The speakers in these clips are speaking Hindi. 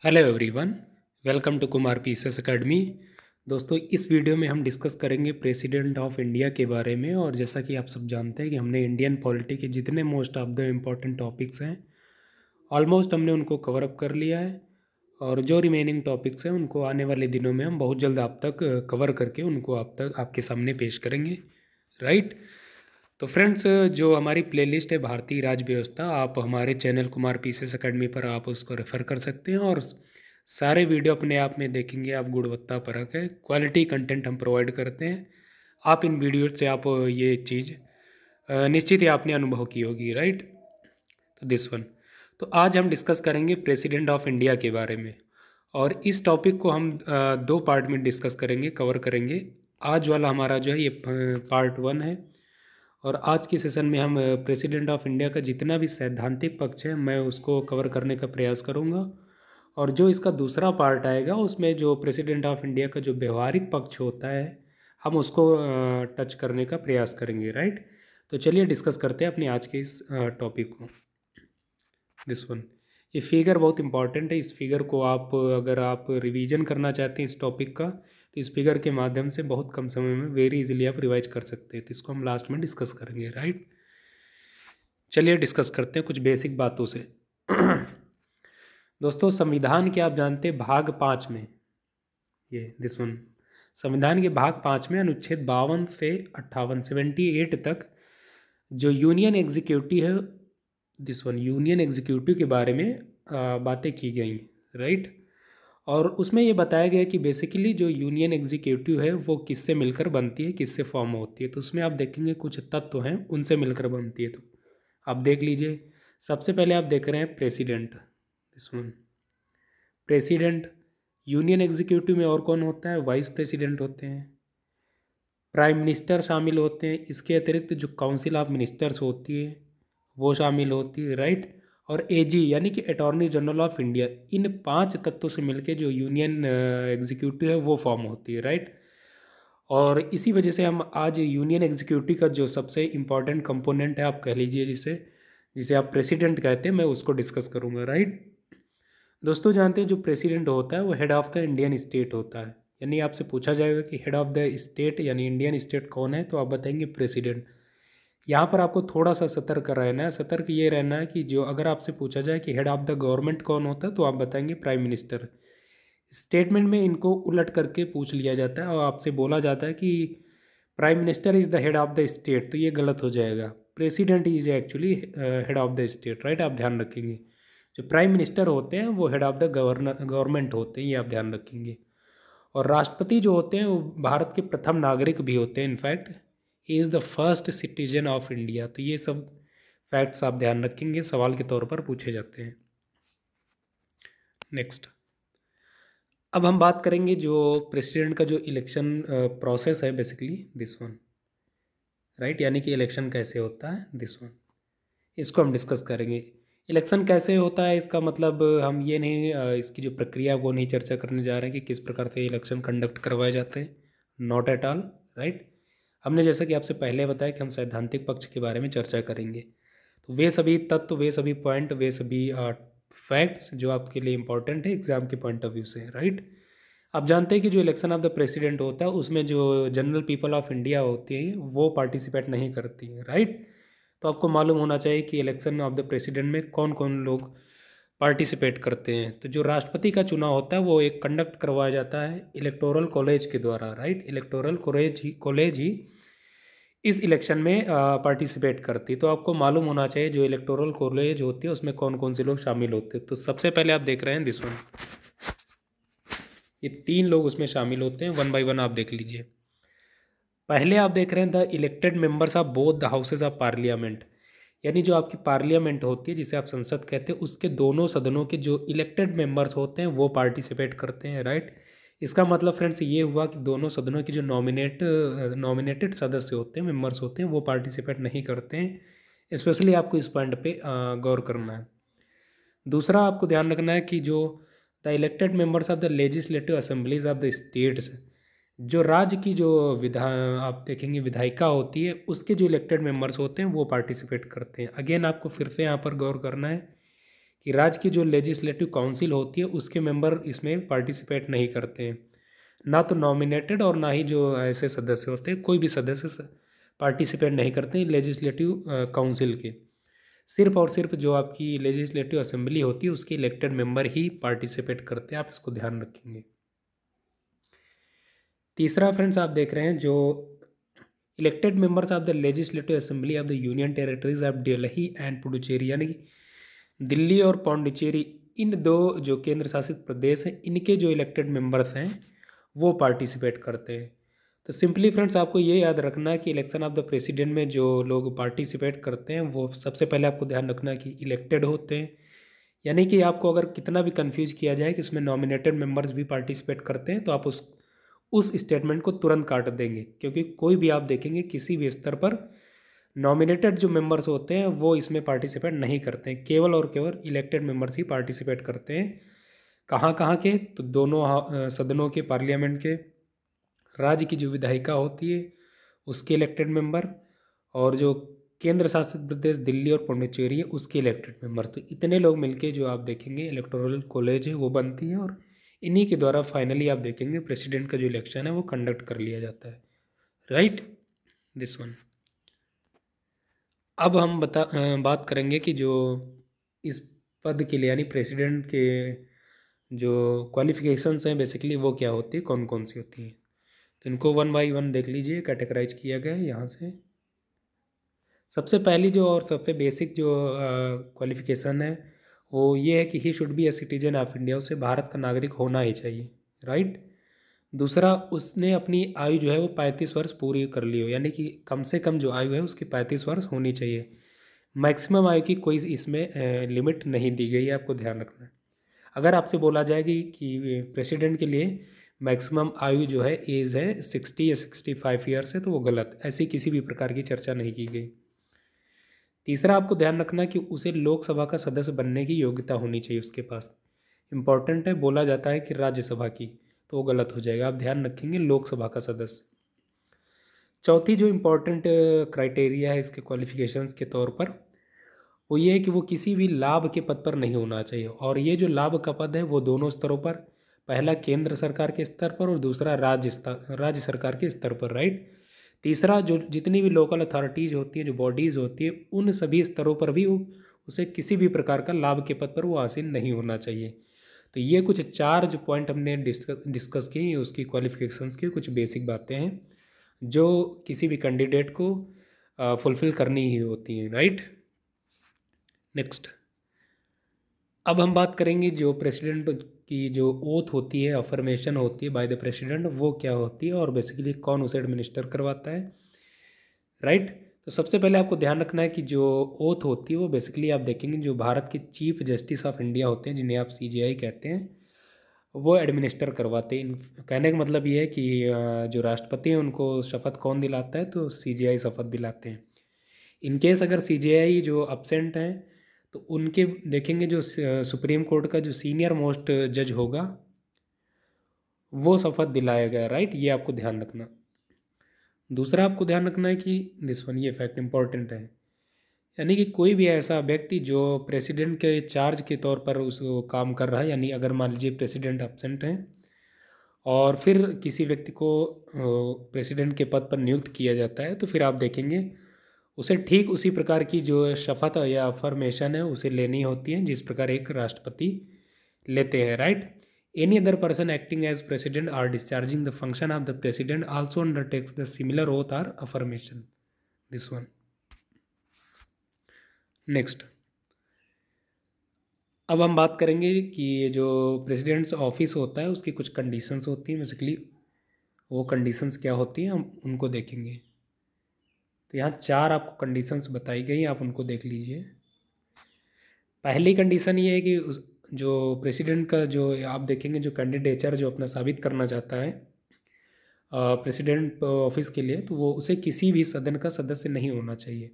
Hello everyone, welcome to Kumar pieces academy. दोस्तों, इस वीडियो में हम डिस्कस करेंगे प्रेसिडेंट ऑफ इंडिया के बारे में। और जैसा कि आप सब जानते हैं कि हमने इंडियन पॉलिटी के जितने most of the important topics हैं ऑलमोस्ट हमने उनको कवर अप कर लिया है। और जो रिमेनिंग टॉपिक्स हैं उनको आने वाले दिनों में हम बहुत जल्द आप तक कवर करके उनको आप तक आपके सामने पेश करेंगे, राइट। तो फ्रेंड्स, जो हमारी प्लेलिस्ट है भारतीय राज्य व्यवस्था, आप हमारे चैनल कुमार पीसेस एकेडमी पर आप उसको रेफ़र कर सकते हैं। और सारे वीडियो अपने आप में देखेंगे आप, गुणवत्ता परक है, क्वालिटी कंटेंट हम प्रोवाइड करते हैं। आप इन वीडियो से आप ये चीज़ निश्चित ही आपने अनुभव की होगी, राइट। तो दिस वन, तो आज हम डिस्कस करेंगे प्रेसिडेंट ऑफ इंडिया के बारे में। और इस टॉपिक को हम दो पार्ट में डिस्कस करेंगे, कवर करेंगे। आज वाला हमारा जो है ये पार्ट 1 है। और आज की सेशन में हम प्रेसिडेंट ऑफ इंडिया का जितना भी सैद्धांतिक पक्ष है मैं उसको कवर करने का प्रयास करूँगा। और जो इसका दूसरा पार्ट आएगा उसमें जो प्रेसिडेंट ऑफ इंडिया का जो व्यवहारिक पक्ष होता है हम उसको टच करने का प्रयास करेंगे, राइट। तो चलिए डिस्कस करते हैं अपने आज के इस टॉपिक को। दिस वन, ये फिगर बहुत इंपॉर्टेंट है। इस फिगर को आप अगर आप रिवीजन करना चाहते हैं इस टॉपिक का, तो इस फिगर के माध्यम से बहुत कम समय में वेरी इजीली आप रिवाइज कर सकते हैं। तो इसको हम लास्ट में डिस्कस करेंगे, राइट। चलिए डिस्कस करते हैं कुछ बेसिक बातों से। दोस्तों, संविधान के आप जानते हैं भाग 5 में, ये दिस वन, संविधान के भाग 5 में अनुच्छेद 52 से 58 78 तक जो यूनियन एग्जीक्यूटिव है, दिस वन, यूनियन एग्जीक्यूटिव के बारे में बातें की गई, राइट। और उसमें ये बताया गया कि बेसिकली जो यूनियन एग्जीक्यूटिव है वो किससे मिलकर बनती है, किससे फॉर्म होती है। तो उसमें आप देखेंगे कुछ तत्व हैं उनसे मिलकर बनती है। तो आप देख लीजिए, सबसे पहले आप देख रहे हैं president, this one, president. Union executive में और कौन होता है? वाइस प्रेसिडेंट होते हैं, प्राइम मिनिस्टर शामिल होते हैं। इसके अतिरिक्त जो काउंसिल ऑफ मिनिस्टर्स होती है वो शामिल होती है, राइट। और एजी यानी कि अटॉर्नी जनरल ऑफ इंडिया, इन 5 तत्वों से मिलके जो यूनियन एग्जीक्यूटिव है वो फॉर्म होती है, राइट। और इसी वजह से हम आज यूनियन एग्जीक्यूटिव का जो सबसे इम्पॉर्टेंट कंपोनेंट है, आप कह लीजिए जिसे जिसे आप प्रेसिडेंट कहते हैं, मैं उसको डिस्कस करूँगा, राइट। दोस्तों, जानते हैं जो प्रेसिडेंट होता है वो head of the Indian state होता है। यानी आपसे पूछा जाएगा कि हेड ऑफ़ द स्टेट यानी इंडियन स्टेट कौन है, तो आप बताएंगे प्रेसिडेंट। यहाँ पर आपको थोड़ा सा सतर्क रहना है। सतर्क ये रहना है कि जो अगर आपसे पूछा जाए कि हेड ऑफ़ द गवर्नमेंट कौन होता है, तो आप बताएंगे प्राइम मिनिस्टर। स्टेटमेंट में इनको उलट करके पूछ लिया जाता है और आपसे बोला जाता है कि prime minister is the head of the state, तो ये गलत हो जाएगा। President is actually head of the state, right. आप ध्यान रखेंगे जो प्राइम मिनिस्टर होते हैं वो हेड ऑफ़ द गवर्नमेंट होते हैं, ये आप ध्यान रखेंगे। और राष्ट्रपति जो होते हैं वो भारत के प्रथम नागरिक भी होते हैं। In fact he is the first citizen of India. तो ये सब फैक्ट्स आप ध्यान रखेंगे, सवाल के तौर पर पूछे जाते हैं। नेक्स्ट, अब हम बात करेंगे जो प्रेसिडेंट का जो इलेक्शन प्रोसेस है, बेसिकली दिस वन, राइट। यानी कि इलेक्शन कैसे होता है, दिस वन, इसको हम डिस्कस करेंगे। इलेक्शन कैसे होता है इसका मतलब हम ये नहीं इसकी जो प्रक्रिया वो नहीं चर्चा करने जा रहे हैं कि किस प्रकार से इलेक्शन कंडक्ट करवाए जाते हैं, नॉट एट ऑल, राइट। हमने जैसा कि आपसे पहले बताया कि हम सैद्धांतिक पक्ष के बारे में चर्चा करेंगे। तो वे सभी तत्व, वे सभी पॉइंट, वे सभी फैक्ट्स जो आपके लिए इंपॉर्टेंट है एग्जाम के पॉइंट ऑफ व्यू से, राइट। आप जानते हैं कि जो इलेक्शन ऑफ द प्रेसिडेंट होता है उसमें जो जनरल पीपल ऑफ इंडिया होती है वो पार्टिसिपेट नहीं करती है, राइट। तो आपको मालूम होना चाहिए कि इलेक्शन ऑफ द प्रेसिडेंट में कौन कौन लोग पार्टिसिपेट करते हैं। तो जो राष्ट्रपति का चुनाव होता है वो एक कंडक्ट करवाया जाता है इलेक्टोरल कॉलेज के द्वारा, राइट। इलेक्टोरल कॉलेज ही इस इलेक्शन में पार्टिसिपेट करती। तो आपको मालूम होना चाहिए जो इलेक्टोरल कॉलेज होती है उसमें कौन कौन से लोग शामिल होते हैं। तो सबसे पहले आप देख रहे हैं दिस वन, ये 3 लोग उसमें शामिल होते हैं। वन बाय वन आप देख लीजिए। पहले आप देख रहे हैं the elected members of both the houses of parliament, यानी जो आपकी पार्लियामेंट होती है जिसे आप संसद कहते हैं उसके दोनों सदनों के जो इलेक्टेड मेंबर्स होते हैं वो पार्टिसिपेट करते हैं, राइट। इसका मतलब फ्रेंड्स ये हुआ कि दोनों सदनों के जो नॉमिनेटेड सदस्य होते हैं, मेंबर्स होते हैं, वो पार्टिसिपेट नहीं करते हैं। स्पेशली आपको इस पॉइंट पे गौर करना है। दूसरा आपको ध्यान रखना है कि जो the elected members of the legislative assemblies of the states, जो राज्य की जो आप देखेंगे विधायिका होती है उसके जो इलेक्टेड मेंबर्स होते हैं वो पार्टिसिपेट करते हैं। अगेन आपको फिर से यहाँ पर गौर करना है कि राज्य की जो लेजिस्लेटिव काउंसिल होती है उसके मेंबर इसमें पार्टिसिपेट नहीं करते हैं, ना तो नॉमिनेटेड और ना ही जो ऐसे सदस्य होते हैं, कोई भी सदस्य पार्टिसिपेट नहीं करते हैं लेजिस्लेटिव काउंसिल के। सिर्फ और सिर्फ जो आपकी लेजिस्लेटिव असेंबली होती है उसके इलेक्टेड मेंबर ही पार्टिसिपेट करते हैं, आप इसको ध्यान रखेंगे। तीसरा फ्रेंड्स आप देख रहे हैं जो elected members of the legislative assembly of the union territories of Delhi and Puducherry, यानी दिल्ली और पौंडीचेरी, इन दो जो केंद्र शासित प्रदेश हैं इनके जो इलेक्टेड मेंबर्स हैं वो पार्टिसिपेट करते हैं। तो सिंपली फ्रेंड्स आपको ये याद रखना है कि इलेक्शन ऑफ द प्रेसिडेंट में जो लोग पार्टिसिपेट करते हैं वो सबसे पहले आपको ध्यान रखना है कि इलेक्टेड होते हैं, यानी कि आपको अगर कितना भी कंफ्यूज किया जाए कि उसमें नॉमिनेटेड मेंबर्स भी पार्टिसिपेट करते हैं तो आप उस स्टेटमेंट को तुरंत काट देंगे, क्योंकि कोई भी आप देखेंगे किसी भी स्तर पर नॉमिनेटेड जो मेंबर्स होते हैं वो इसमें पार्टिसिपेट नहीं करते हैं, केवल और केवल इलेक्टेड मेंबर्स ही पार्टिसिपेट करते हैं। कहाँ कहाँ के, तो दोनों सदनों के, पार्लियामेंट के, राज्य की जो विधायिका होती है उसके इलेक्टेड मेंबर, और जो केंद्र शासित प्रदेश दिल्ली और पौंडीचेरी है उसके इलेक्टेड मेंबर। तो इतने लोग मिलके जो आप देखेंगे इलेक्टोरल कॉलेज है वो बनती है, और इन्हीं के द्वारा फाइनली आप देखेंगे प्रेसिडेंट का जो इलेक्शन है वो कंडक्ट कर लिया जाता है, राइट, दिस वन। अब हम बात करेंगे कि जो इस पद के लिए यानी प्रेसिडेंट के जो क्वालिफिकेशंस हैं बेसिकली वो क्या होती है, कौन कौन सी होती हैं। तो इनको वन बाय वन देख लीजिए, कैटेगराइज किया गया है यहाँ से। सबसे पहली जो और सबसे बेसिक जो क्वालिफिकेशन है वो ये है कि he should be a citizen of India, उसे भारत का नागरिक होना ही चाहिए, राइट। दूसरा, उसने अपनी आयु जो है वो 35 वर्ष पूरी कर ली हो, यानी कि कम से कम जो आयु है उसकी 35 वर्ष होनी चाहिए। मैक्सिमम आयु की कोई इसमें लिमिट नहीं दी गई है, आपको ध्यान रखना है। अगर आपसे बोला जाएगी कि प्रेसिडेंट के लिए मैक्सिमम आयु जो है एज है 60 या 65 ईयर्स है तो वो गलत, ऐसी किसी भी प्रकार की चर्चा नहीं की गई। तीसरा, आपको ध्यान रखना कि उसे लोकसभा का सदस्य बनने की योग्यता होनी चाहिए उसके पास। इंपॉर्टेंट है, बोला जाता है कि राज्यसभा की, तो वो गलत हो जाएगा, आप ध्यान रखेंगे लोकसभा का सदस्य। चौथी जो इम्पोर्टेंट क्राइटेरिया है इसके क्वालिफिकेशंस के तौर पर वो ये है कि वो किसी भी लाभ के पद पर नहीं होना चाहिए, और ये जो लाभ का पद है वो दोनों स्तरों पर, पहला केंद्र सरकार के स्तर पर और दूसरा राज्य सरकार के स्तर पर, राइट। तीसरा, जो जितनी भी लोकल अथॉरिटीज़ होती है, जो बॉडीज़ होती है, उन सभी स्तरों पर भी उसे किसी भी प्रकार का लाभ के पद पर वो आसीन नहीं होना चाहिए। तो ये कुछ चार जो पॉइंट हमने डिस्कस किए उसकी क्वालिफिकेशंस की कुछ बेसिक बातें हैं जो किसी भी कैंडिडेट को फुलफ़िल करनी ही होती हैं, राइट। नेक्स्ट, अब हम बात करेंगे जो प्रेसिडेंट की जो ओथ होती है, अफर्मेशन होती है बाय द प्रेसिडेंट, वो क्या होती है और बेसिकली कौन उसे एडमिनिस्टर करवाता है, राइट। तो सबसे पहले आपको ध्यान रखना है कि जो ओथ होती है वो बेसिकली आप देखेंगे जो भारत के चीफ जस्टिस ऑफ इंडिया होते हैं, जिन्हें आप CJI कहते हैं, वो एडमिनिस्टर करवाते हैं। कहने का मतलब ये है कि जो राष्ट्रपति हैं उनको शपथ कौन दिलाता है, तो CJI शपथ दिलाते हैं। इनकेस अगर CJI जो अपसेंट हैं तो उनके देखेंगे जो सुप्रीम कोर्ट का जो सीनियर मोस्ट जज होगा वो शपथ दिलाया गया, राइट, ये आपको ध्यान रखना। दूसरा आपको ध्यान रखना है कि दिस वन, ये फैक्ट इंपॉर्टेंट है, यानी कि कोई भी ऐसा व्यक्ति जो प्रेसिडेंट के चार्ज के तौर पर उस काम कर रहा है, यानी अगर मान लीजिए प्रेसिडेंट एब्सेंट हैं और फिर किसी व्यक्ति को प्रेसिडेंट के पद पर नियुक्त किया जाता है, तो फिर आप देखेंगे उसे ठीक उसी प्रकार की जो शपथ या अफर्मेशन है उसे लेनी होती है जिस प्रकार एक राष्ट्रपति लेते हैं, right. Any other person acting as president or discharging the function of the president also undertakes the similar oath or affirmation, this one. Next, अब हम बात करेंगे कि ये जो प्रेसिडेंट्स ऑफिस होता है उसकी कुछ कंडीशंस होती हैं, बेसिकली वो कंडीशंस क्या होती हैं हम उनको देखेंगे। तो यहाँ चार आपको कंडीशंस बताई गई, आप उनको देख लीजिए। पहली कंडीशन ये है कि जो प्रेसिडेंट का जो आप देखेंगे जो कैंडिडेचर जो अपना साबित करना चाहता है प्रेसिडेंट ऑफिस के लिए, तो वो उसे किसी भी सदन का सदस्य नहीं होना चाहिए,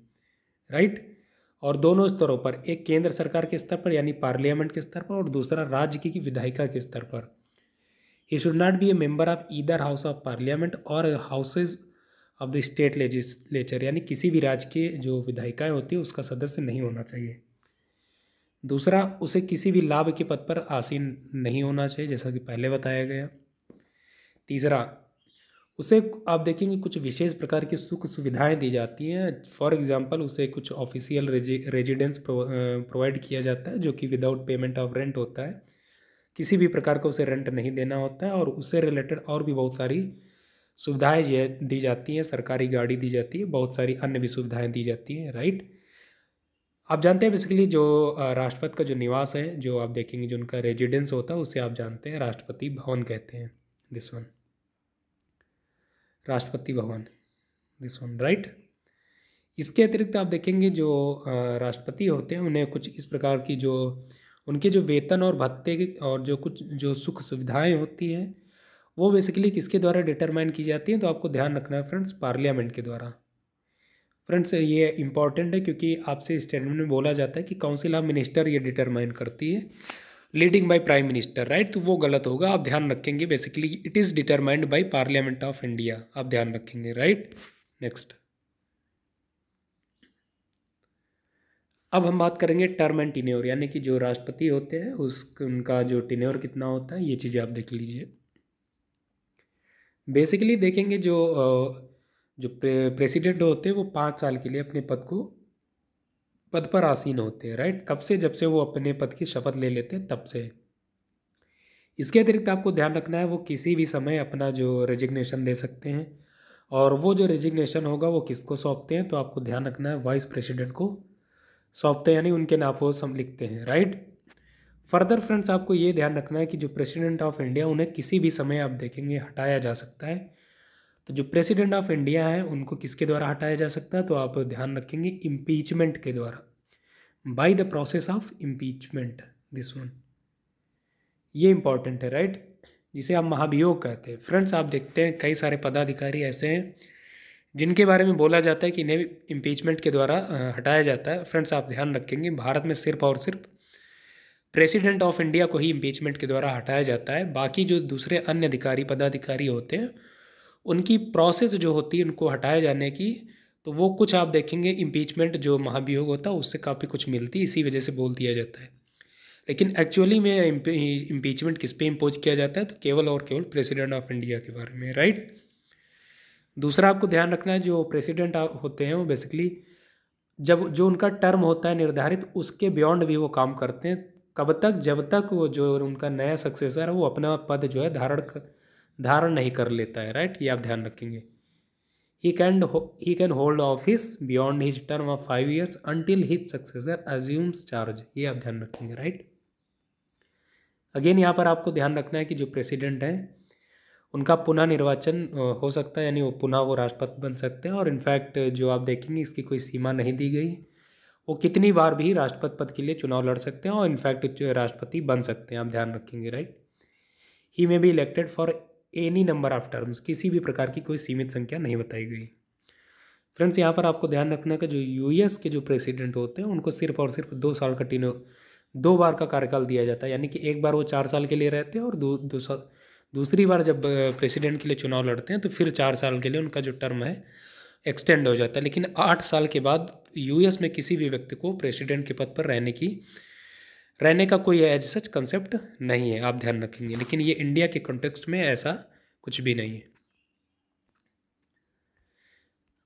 राइट। और दोनों स्तरों पर, एक केंद्र सरकार के स्तर पर यानी पार्लियामेंट के स्तर पर और दूसरा राज्य की विधायिका के स्तर पर। He should not be a member of either house of parliament और houses of the state legislature, यानी किसी भी राज्य के जो विधायिकाएँ होती है उसका सदस्य नहीं होना चाहिए। दूसरा, उसे किसी भी लाभ के पद पर आसीन नहीं होना चाहिए, जैसा कि पहले बताया गया। तीसरा, उसे आप देखेंगे कुछ विशेष प्रकार की सुख सुविधाएं दी जाती हैं। फॉर एग्जांपल, उसे कुछ ऑफिशियल रेजिडेंस प्रोवाइड किया जाता है जो कि विदाउट पेमेंट ऑफ रेंट होता है। किसी भी प्रकार का उसे रेंट नहीं देना होता है, और उससे रिलेटेड और भी बहुत सारी सुविधाएं दी जाती हैं। सरकारी गाड़ी दी जाती है, बहुत सारी अन्य भी सुविधाएं दी जाती हैं, राइट। आप जानते हैं बेसिकली जो राष्ट्रपति का जो निवास है, जो आप देखेंगे जो उनका रेजिडेंस होता है, उसे आप जानते हैं राष्ट्रपति भवन कहते हैं। This one, Rashtrapati Bhavan, this one, right. इसके अतिरिक्त आप देखेंगे जो राष्ट्रपति होते हैं उन्हें कुछ इस प्रकार की जो उनके जो वेतन और भत्ते और जो कुछ जो सुख सुविधाएं होती हैं वो बेसिकली किसके द्वारा डिटरमाइन की जाती हैं, तो आपको ध्यान रखना है फ्रेंड्स, पार्लियामेंट के द्वारा। फ्रेंड्स ये इंपॉर्टेंट है क्योंकि आपसे स्टेटमेंट में बोला जाता है कि काउंसिल ऑफ मिनिस्टर ये डिटरमाइन करती है, leading by prime minister, right. तो वो गलत होगा, आप ध्यान रखेंगे basically it is determined by parliament of India, आप ध्यान रखेंगे, राइट। नेक्स्ट, अब हम बात करेंगे टर्म एंड टिन्योर, यानी कि जो राष्ट्रपति होते हैं उनका जो टिन्योर कितना होता है, ये चीज़ें आप देख लीजिए। बेसिकली देखेंगे जो प्रेसिडेंट होते हैं वो 5 साल के लिए अपने पद पर आसीन होते हैं, राइट। कब से? जब से वो अपने पद की शपथ ले लेते हैं तब से। इसके अतिरिक्त आपको ध्यान रखना है वो किसी भी समय अपना जो रेजिग्नेशन दे सकते हैं, और वो जो रेजिग्नेशन होगा वो किसको सौंपते हैं, तो आपको ध्यान रखना है वाइस प्रेसिडेंट को सौंपते हैं, यानी उनके नाम वो सब लिखते हैं, राइट। फर्दर फ्रेंड्स आपको ये ध्यान रखना है कि जो प्रेसिडेंट ऑफ इंडिया उन्हें किसी भी समय आप देखेंगे हटाया जा सकता है। तो जो प्रेसिडेंट ऑफ इंडिया है उनको किसके द्वारा हटाया जा सकता है, तो आप ध्यान रखेंगे इम्पीचमेंट के द्वारा, by the process of impeachment, this one, ये इंपॉर्टेंट है, राइट, जिसे आप महाभियोग कहते हैं। फ्रेंड्स आप देखते हैं कई सारे पदाधिकारी ऐसे हैं जिनके बारे में बोला जाता है कि इन्हें इम्पीचमेंट के द्वारा हटाया जाता है। फ्रेंड्स आप ध्यान रखेंगे भारत में सिर्फ और सिर्फ प्रेसिडेंट ऑफ इंडिया को ही इम्पीचमेंट के द्वारा हटाया जाता है। बाकी जो दूसरे अन्य अधिकारी पदाधिकारी होते हैं उनकी प्रोसेस जो होती है उनको हटाए जाने की, तो वो कुछ आप देखेंगे इम्पीचमेंट जो महाभियोग होता है उससे काफ़ी कुछ मिलती है, इसी वजह से बोल दिया जाता है। लेकिन एक्चुअली में इम्पीचमेंट किस पे इम्पोज किया जाता है, तो केवल और केवल प्रेसिडेंट ऑफ इंडिया के बारे में, राइट। दूसरा आपको ध्यान रखना है जो प्रेसिडेंट होते हैं वो बेसिकली जब जो उनका टर्म होता है निर्धारित उसके बियॉन्ड भी वो काम करते हैं। कब तक? जब तक वो जो उनका नया सक्सेसर है वो अपना पद जो है धारण नहीं कर लेता है, राइट, ये आप ध्यान रखेंगे। He can hold office beyond his term of 5 years until his successor assumes charge, ये आप ध्यान रखेंगे, राइट। अगेन यहाँ पर आपको ध्यान रखना है कि जो प्रेसिडेंट हैं उनका पुनः निर्वाचन हो सकता है, यानी वो राष्ट्रपति बन सकते हैं, और इनफैक्ट जो आप देखेंगे इसकी कोई सीमा नहीं दी गई, वो कितनी बार भी राष्ट्रपति पद के लिए चुनाव लड़ सकते हैं और इनफैक्ट राष्ट्रपति बन सकते हैं, आप ध्यान रखेंगे, right. He may be elected for any number of terms, किसी भी प्रकार की कोई सीमित संख्या नहीं बताई गई। फ्रेंड्स यहाँ पर आपको ध्यान रखना है कि जो यूएस के जो प्रेसिडेंट होते हैं उनको सिर्फ और सिर्फ 2 साल का 2 बार का कार्यकाल दिया जाता है, यानी कि एक बार वो 4 साल के लिए रहते हैं और दूसरी बार जब प्रेसिडेंट के लिए चुनाव लड़ते हैं तो फिर 4 साल के लिए उनका जो टर्म है एक्सटेंड हो जाता है। लेकिन 8 साल के बाद यूएस में किसी भी व्यक्ति को प्रेसिडेंट के पद पर रहने का कोई एज सच कंसेप्ट नहीं है, आप ध्यान रखेंगे। लेकिन ये इंडिया के कॉन्टेक्स्ट में ऐसा कुछ भी नहीं है।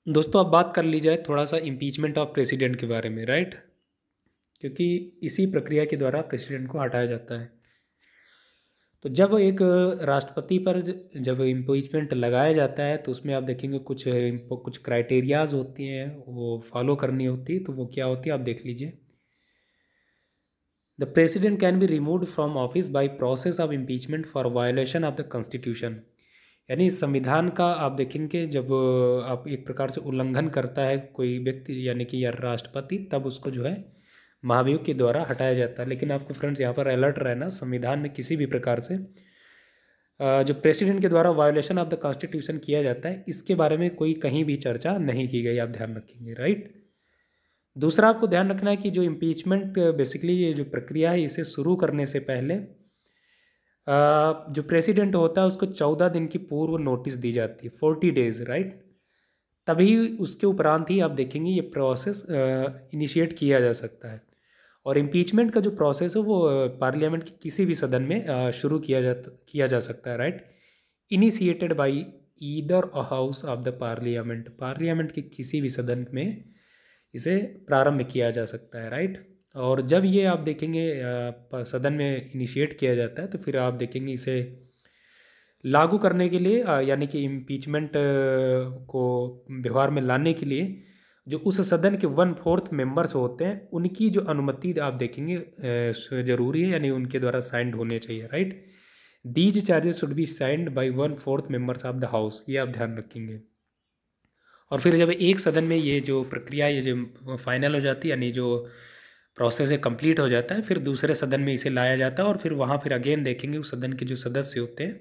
दोस्तों अब बात कर ली जाए थोड़ा सा इम्पीचमेंट ऑफ प्रेसिडेंट के बारे में, राइट, क्योंकि इसी प्रक्रिया के द्वारा प्रेसिडेंट को हटाया जाता है। तो जब एक राष्ट्रपति पर जब इम्पीचमेंट लगाया जाता है तो उसमें आप देखेंगे कुछ क्राइटेरियाज होती हैं वो फॉलो करनी होती है, तो वो क्या होती है आप देख लीजिए। The president can be removed from office by process of impeachment for violation of the constitution, यानी संविधान का आप देखेंगे जब आप एक प्रकार से उल्लंघन करता है कोई व्यक्ति यानी कि या राष्ट्रपति, तब उसको जो है महाभियोग के द्वारा हटाया जाता है। लेकिन आपको फ्रेंड्स यहाँ पर अलर्ट रहना, संविधान में किसी भी प्रकार से जो प्रेसिडेंट के द्वारा वायोलेशन ऑफ द कॉन्स्टिट्यूशन किया जाता है इसके बारे में कोई कहीं भी चर्चा नहीं की गई, आप ध्यान रखेंगे, राइट। दूसरा आपको ध्यान रखना है कि जो इम्पीचमेंट बेसिकली ये जो प्रक्रिया है इसे शुरू करने से पहले जो प्रेसिडेंट होता है उसको 14 दिन की पूर्व नोटिस दी जाती है, 40 days, राइट। तभी उसके उपरांत ही आप देखेंगे ये प्रोसेस इनिशिएट किया जा सकता है। और इम्पीचमेंट का जो प्रोसेस है वो पार्लियामेंट के किसी भी सदन में शुरू किया जा सकता है, right. Initiated by either a house of the parliament, parliament के किसी भी सदन में इसे प्रारंभ किया जा सकता है, राइट। और जब ये आप देखेंगे सदन में इनिशिएट किया जाता है तो फिर आप देखेंगे इसे लागू करने के लिए यानी कि इम्पीचमेंट को व्यवहार में लाने के लिए जो उस सदन के 1/4 मेंबर्स होते हैं उनकी जो अनुमति आप देखेंगे ज़रूरी है, यानी उनके द्वारा साइंड होने चाहिए, right. These charges should be signed by 1/4 members of the house, ये आप ध्यान रखेंगे। और फिर जब एक सदन में ये जो प्रक्रिया ये जो फाइनल हो जाती है, यानी जो प्रोसेस है कंप्लीट हो जाता है, फिर दूसरे सदन में इसे लाया जाता है और फिर वहाँ फिर अगेन देखेंगे उस सदन के जो सदस्य होते हैं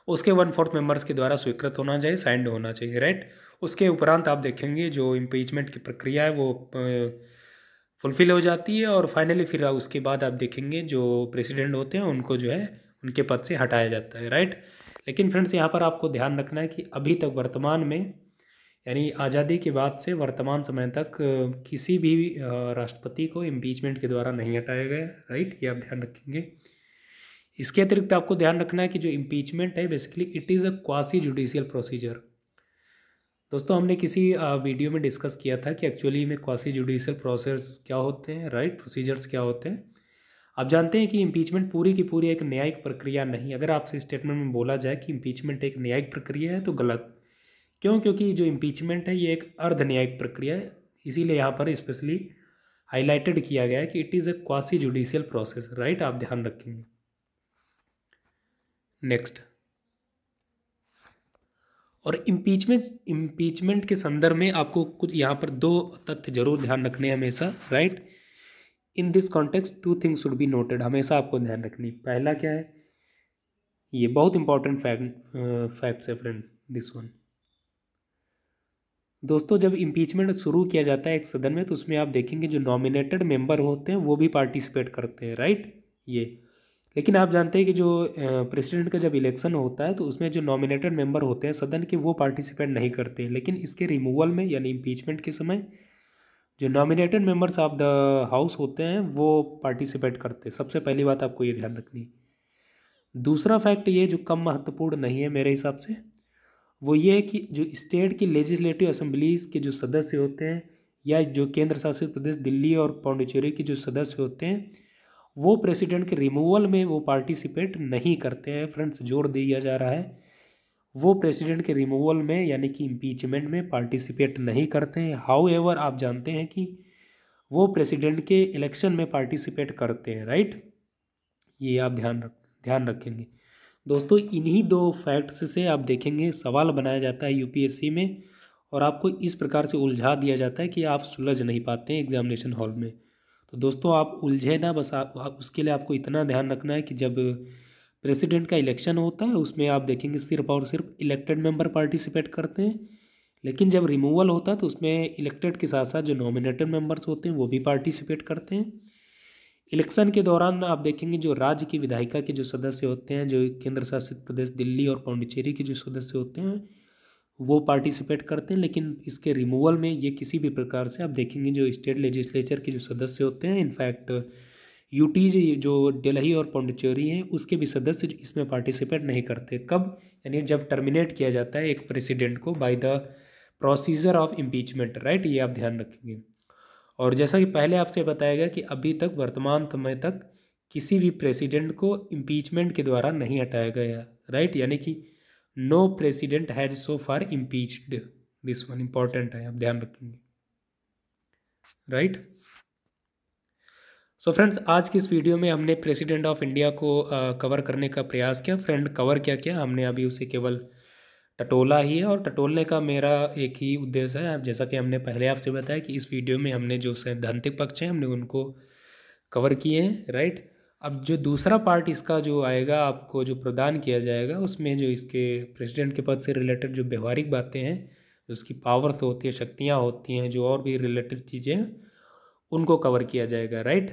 उसके 1/4 मेंबर्स के द्वारा स्वीकृत होना चाहिए, साइंड होना चाहिए, राइट। उसके उपरांत आप देखेंगे जो इम्पीचमेंट की प्रक्रिया है वो फुलफिल हो जाती है और फाइनली फिर उसके बाद आप देखेंगे जो प्रेसिडेंट होते हैं उनको जो है उनके पद से हटाया जाता है, राइट। लेकिन फ्रेंड्स यहाँ पर आपको ध्यान रखना है कि अभी तक वर्तमान में यानी आज़ादी के बाद से वर्तमान समय तक किसी भी राष्ट्रपति को इम्पीचमेंट के द्वारा नहीं हटाया गया, राइट, ये आप ध्यान रखेंगे। इसके अतिरिक्त आपको ध्यान रखना है कि जो इम्पीचमेंट है basically it is a quasi judicial procedure. दोस्तों हमने किसी वीडियो में डिस्कस किया था कि एक्चुअली में क्वासी जुडिशियल प्रोसेस क्या होते हैं, राइट, प्रोसीजर्स क्या होते हैं। आप जानते हैं कि इम्पीचमेंट पूरी की पूरी एक न्यायिक प्रक्रिया नहीं। अगर आपसे स्टेटमेंट में बोला जाए कि इम्पीचमेंट एक न्यायिक प्रक्रिया है तो गलत। क्यों? क्योंकि जो इम्पीचमेंट है ये एक अर्ध न्यायिक प्रक्रिया है, इसीलिए यहाँ पर स्पेशली हाईलाइटेड किया गया है कि it is a quasi judicial process, right, आप ध्यान रखेंगे। नेक्स्ट, और इम्पीचमेंट के संदर्भ में आपको कुछ यहाँ पर दो तथ्य जरूर ध्यान रखने हैं हमेशा, right. In this context 2 things should be noted, हमेशा आपको ध्यान रखनी। पहला क्या है, ये बहुत इंपॉर्टेंट फैक्ट्स है फ्रेंड, दिस वन। दोस्तों जब इम्पीचमेंट शुरू किया जाता है एक सदन में तो उसमें आप देखेंगे जो नॉमिनेटेड मेंबर होते हैं वो भी पार्टिसिपेट करते हैं, राइट, ये। लेकिन आप जानते हैं कि जो प्रेसिडेंट का जब इलेक्शन होता है तो उसमें जो नॉमिनेटेड मेंबर होते हैं सदन के वो पार्टिसिपेट नहीं करते, लेकिन इसके रिमूवल में यानी इम्पीचमेंट के समय जो nominated members of the house होते हैं वो पार्टिसिपेट करते हैं। सबसे पहली बात आपको ये ध्यान रखनी है। दूसरा फैक्ट ये जो कम महत्वपूर्ण नहीं है मेरे हिसाब से, वो ये है कि जो स्टेट की लेजिस्लेटिव असेंबलीज़ के जो सदस्य होते हैं या जो केंद्र शासित प्रदेश दिल्ली और पौंडीचेरी के जो सदस्य होते हैं वो प्रेसिडेंट के रिमूवल में वो पार्टिसिपेट नहीं करते हैं। फ्रेंड्स जोर दिया जा रहा है, वो प्रेसिडेंट के रिमूवल में यानी कि इम्पीचमेंट में पार्टिसिपेट नहीं करते हैं। हाउ एवर आप जानते हैं कि वो प्रेसिडेंट के इलेक्शन में पार्टिसिपेट करते हैं, राइट, ये आप ध्यान रखेंगे। दोस्तों इन्हीं दो फैक्ट्स से आप देखेंगे सवाल बनाया जाता है यूपीएससी में और आपको इस प्रकार से उलझा दिया जाता है कि आप सुलझ नहीं पाते हैं एग्जामिनेशन हॉल में। तो दोस्तों आप उलझे ना, बस आप उसके लिए आपको इतना ध्यान रखना है कि जब प्रेसिडेंट का इलेक्शन होता है उसमें आप देखेंगे सिर्फ और सिर्फ इलेक्टेड मेंबर पार्टिसिपेट करते हैं, लेकिन जब रिमूवल होता है तो उसमें इलेक्टेड के साथ साथ जो नॉमिनेटेड मेंबर्स होते हैं वो भी पार्टिसिपेट करते हैं। इलेक्शन के दौरान आप देखेंगे जो राज्य की विधायिका के जो सदस्य होते हैं, जो केंद्र शासित प्रदेश दिल्ली और पौंडीचेरी के जो सदस्य होते हैं वो पार्टिसिपेट करते हैं, लेकिन इसके रिमूवल में ये किसी भी प्रकार से आप देखेंगे जो स्टेट लेजिस्लेचर के जो सदस्य होते हैं, इनफैक्ट यूटीज जो दिल्ली और पौंडीचेरी हैं उसके भी सदस्य इसमें पार्टिसिपेट नहीं करते। कब? यानी जब टर्मिनेट किया जाता है एक प्रेसिडेंट को by the procedure of impeachment, right, ये आप ध्यान रखेंगे। और जैसा कि पहले आपसे बताया गया कि अभी तक वर्तमान समय तक किसी भी प्रेसिडेंट को इम्पीचमेंट के द्वारा नहीं हटाया गया, राइट, यानी कि no president has so far impeached, this one important है, आप ध्यान रखेंगे, राइट। सो फ्रेंड्स आज की इस वीडियो में हमने प्रेसिडेंट ऑफ इंडिया को कवर करने का प्रयास किया। फ्रेंड कवर क्या किया हमने, अभी उसे केवल टटोला ही है और टटोलने का मेरा एक ही उद्देश्य है। जैसा कि हमने पहले आपसे बताया कि इस वीडियो में हमने जो सैद्धांतिक पक्ष हैं हमने उनको कवर किए हैं, राइट। अब जो दूसरा पार्ट इसका जो आएगा आपको जो प्रदान किया जाएगा उसमें जो इसके प्रेसिडेंट के पद से रिलेटेड जो व्यवहारिक बातें हैं, जो उसकी पावर्स होती है, शक्तियाँ होती हैं, जो और भी रिलेटेड चीज़ें हैं उनको कवर किया जाएगा, राइट।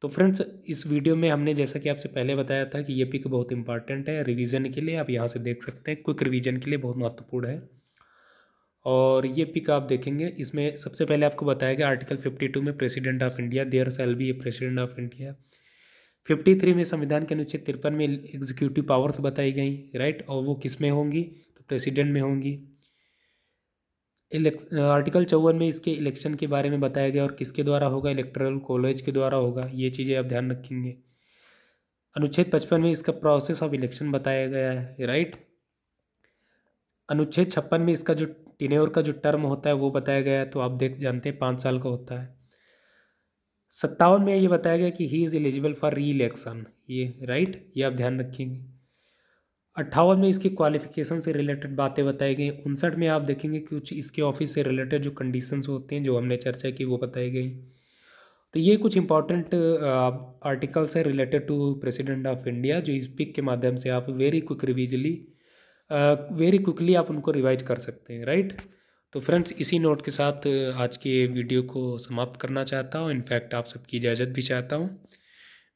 तो फ्रेंड्स इस वीडियो में हमने जैसा कि आपसे पहले बताया था कि ये पिक बहुत इंपॉर्टेंट है रिवीजन के लिए, आप यहाँ से देख सकते हैं, क्विक रिवीजन के लिए बहुत महत्वपूर्ण है। और ये पिक आप देखेंगे, इसमें सबसे पहले आपको बताया गया आर्टिकल 52 में president of India, there shall be a president of India. 53 में संविधान के अनुच्छेद 53 में एग्जीक्यूटिव पावर्स बताई गई, राइट, और वो किस में होंगी, तो प्रेसिडेंट में होंगी। आर्टिकल 54 में इसके इलेक्शन के बारे में बताया गया और किसके द्वारा होगा, इलेक्टोरल कॉलेज के द्वारा होगा, ये चीज़ें आप ध्यान रखेंगे। अनुच्छेद 55 में इसका प्रोसेस ऑफ इलेक्शन बताया गया है, राइट। अनुच्छेद 56 में इसका जो टेन्योर का जो टर्म होता है वो बताया गया है, तो आप देख जानते हैं 5 साल का होता है। 57 में ये बताया गया कि ही इज़ एलिजिबल फॉर री इलेक्शन, ये राइट, ये आप ध्यान रखेंगे। 58 में इसकी क्वालिफिकेशन से रिलेटेड बातें बताई गई। 59 में आप देखेंगे कुछ इसके ऑफिस से रिलेटेड जो कंडीशंस होते हैं जो हमने चर्चा की वो बताई गई। तो ये कुछ इंपॉर्टेंट आर्टिकल्स है related to president of India, जो इस पिक के माध्यम से आप वेरी क्विकली आप उनको रिवाइज कर सकते हैं, राइट। तो फ्रेंड्स, इसी नोट के साथ आज के वीडियो को समाप्त करना चाहता हूँ। इनफैक्ट आप सबकी इजाज़त भी चाहता हूँ।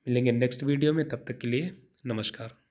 मिलेंगे नेक्स्ट वीडियो में, तब तक के लिए नमस्कार।